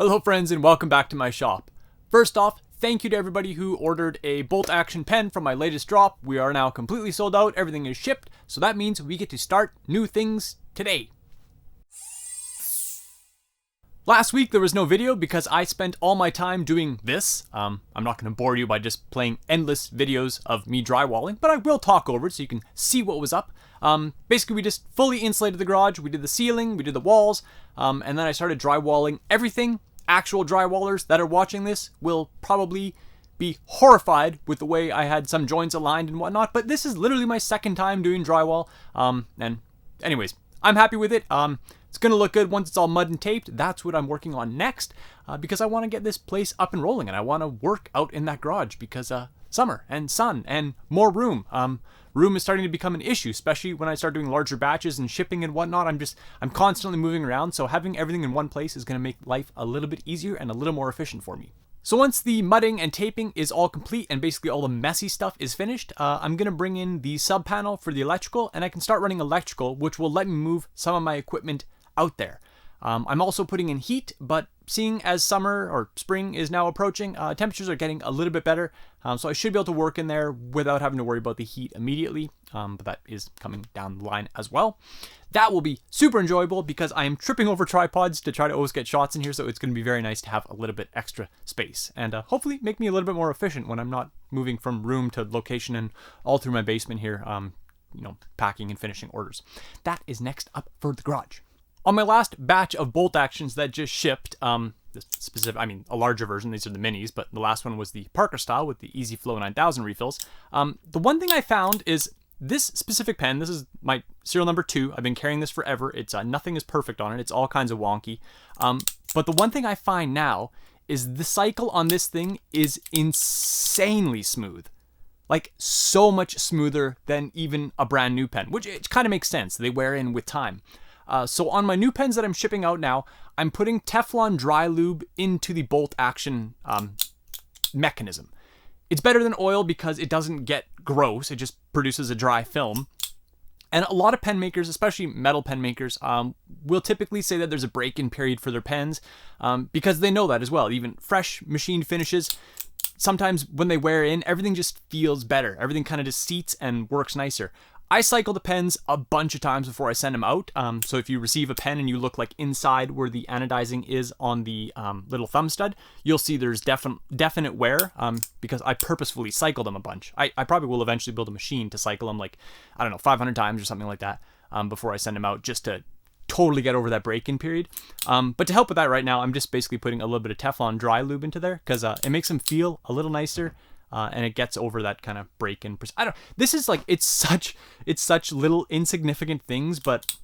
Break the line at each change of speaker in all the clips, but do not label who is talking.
Hello friends and welcome back to my shop. First off, thank you to everybody who ordered a bolt action pen from my latest drop. We are now completely sold out, everything is shipped, so that means we get to start new things today. Last week there was no video because I spent all my time doing this. I'm not going to bore you by just playing endless videos of me drywalling, but I will talk over it so you can see what was up. Basically we just fully insulated the garage, we did the ceiling, we did the walls, and then I started drywalling everything. Actual drywallers that are watching this will probably be horrified with the way I had some joints aligned and whatnot, but this is literally my second time doing drywall, and anyways, I'm happy with it. It's going to look good once it's all mud and taped. That's what I'm working on next, because I want to get this place up and rolling, and I want to work out in that garage because summer and sun and more room. Room is starting to become an issue, especially when I start doing larger batches and shipping and whatnot. I'm constantly moving around, so having everything in one place is going to make life a little bit easier and a little more efficient for me. So once the mudding and taping is all complete and basically all the messy stuff is finished, I'm going to bring in the sub panel for the electrical, and I can start running electrical, which will let me move some of my equipment out there. I'm also putting in heat, but seeing as summer or spring is now approaching, temperatures are getting a little bit better, so I should be able to work in there without having to worry about the heat immediately, but that is coming down the line as well. That will be super enjoyable because I am tripping over tripods to try to always get shots in here, so it's going to be very nice to have a little bit extra space and hopefully make me a little bit more efficient when I'm not moving from room to location and all through my basement here, packing and finishing orders. That is next up for the garage. On my last batch of bolt actions that just shipped, a larger version, these are the minis, but the last one was the Parker style with the Easy Flow 9000 refills. The one thing I found is this specific pen. This is my serial number 2. I've been carrying this forever. It's nothing is perfect on it. It's all kinds of wonky. But the one thing I find now is the cycle on this thing is insanely smooth. Like so much smoother than even a brand new pen, which it kind of makes sense. They wear in with time. So on my new pens that I'm shipping out now, I'm putting Teflon dry lube into the bolt action mechanism. It's better than oil because it doesn't get gross. It just produces a dry film. And a lot of pen makers, especially metal pen makers, will typically say that there's a break-in period for their pens because they know that as well. Even fresh machined finishes, sometimes when they wear in, everything just feels better. Everything kind of just seats and works nicer. I cycle the pens a bunch of times before I send them out. So if you receive a pen and you look like inside where the anodizing is on the little thumb stud, you'll see there's definite wear because I purposefully cycle them a bunch. I probably will eventually build a machine to cycle them 500 times or something like that before I send them out, just to totally get over that break-in period. But to help with that right now, I'm just basically putting a little bit of Teflon dry lube into there because it makes them feel a little nicer. And it gets over that kind of break-in. This is it's such little insignificant things, but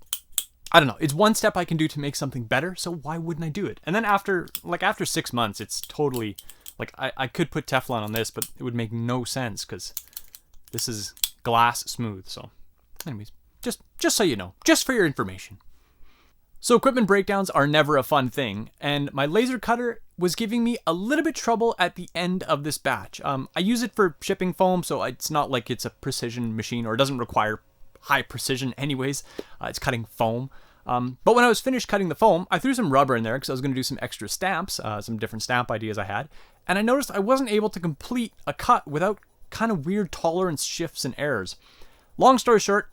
I don't know. It's one step I can do to make something better, so why wouldn't I do it? And then after 6 months, it's totally, I could put Teflon on this, but it would make no sense because this is glass smooth. So anyways, just so you know, just for your information. So equipment breakdowns are never a fun thing, and my laser cutter was giving me a little bit trouble at the end of this batch. I use it for shipping foam, so it's not like it's a precision machine, or it doesn't require high precision anyways. It's cutting foam. But when I was finished cutting the foam, I threw some rubber in there because I was going to do some extra stamps, some different stamp ideas I had, and I noticed I wasn't able to complete a cut without kind of weird tolerance shifts and errors. Long story short,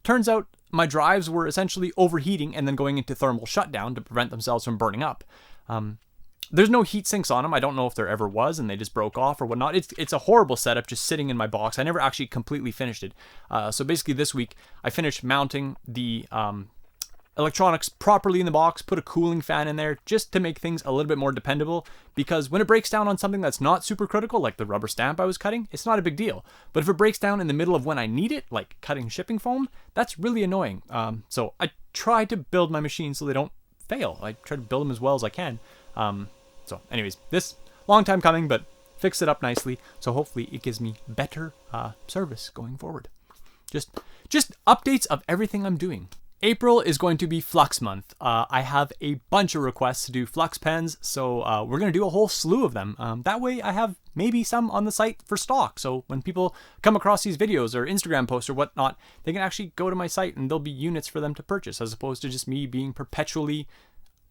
turns out my drives were essentially overheating and then going into thermal shutdown to prevent themselves from burning up. There's no heat sinks on them. I don't know if there ever was and they just broke off or whatnot. It's a horrible setup just sitting in my box. I never actually completely finished it. So basically this week I finished mounting the electronics properly in the box, put a cooling fan in there just to make things a little bit more dependable, because when it breaks down on something that's not super critical, like the rubber stamp I was cutting, it's not a big deal. But if it breaks down in the middle of when I need it, like cutting shipping foam, that's really annoying. So I try to build my machines so they don't fail. I try to build them as well as I can. So anyways, this long time coming, but fixed it up nicely. So hopefully it gives me better service going forward. Just updates of everything I'm doing. April is going to be Flux Month. I have a bunch of requests to do Flux pens, so we're going to do a whole slew of them. That way I have maybe some on the site for stock, so when people come across these videos or Instagram posts or whatnot, they can actually go to my site and there'll be units for them to purchase, as opposed to just me being perpetually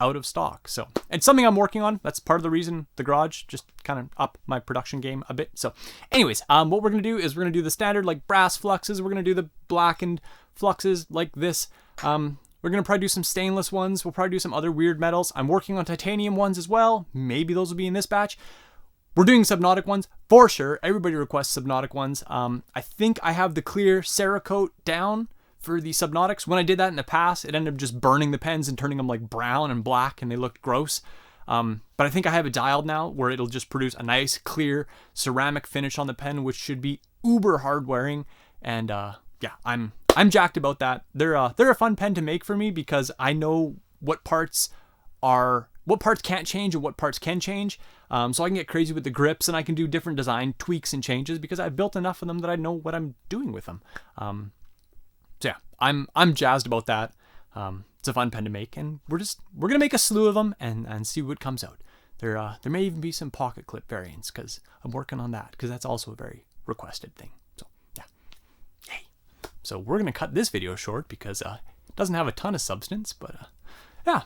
out of stock. So, and something I'm working on. That's part of the reason the garage, just kind of up my production game a bit. So anyways, what we're going to do is we're going to do the standard like brass fluxes. We're going to do the blackened fluxes like this. We're going to probably do some stainless ones. We'll probably do some other weird metals. I'm working on titanium ones as well. Maybe those will be in this batch. We're doing Subnautic ones for sure. Everybody requests Subnautic ones. I think I have the clear Cerakote down for the Subnautics. When I did that in the past, it ended up just burning the pens and turning them like brown and black, and they looked gross. But I think I have it dialed now where it'll just produce a nice clear ceramic finish on the pen, which should be uber hard wearing. And yeah, I'm jacked about that. They're a fun pen to make for me because I know what parts can't change and what parts can change. So I can get crazy with the grips, and I can do different design tweaks and changes because I've built enough of them that I know what I'm doing with them. So yeah, I'm jazzed about that. It's a fun pen to make, and we're gonna make a slew of them and see what comes out. There may even be some pocket clip variants because I'm working on that because that's also a very requested thing. So yeah, yay. So we're gonna cut this video short because it doesn't have a ton of substance, but yeah.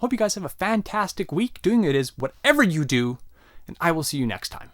Hope you guys have a fantastic week. Doing it is whatever you do, and I will see you next time.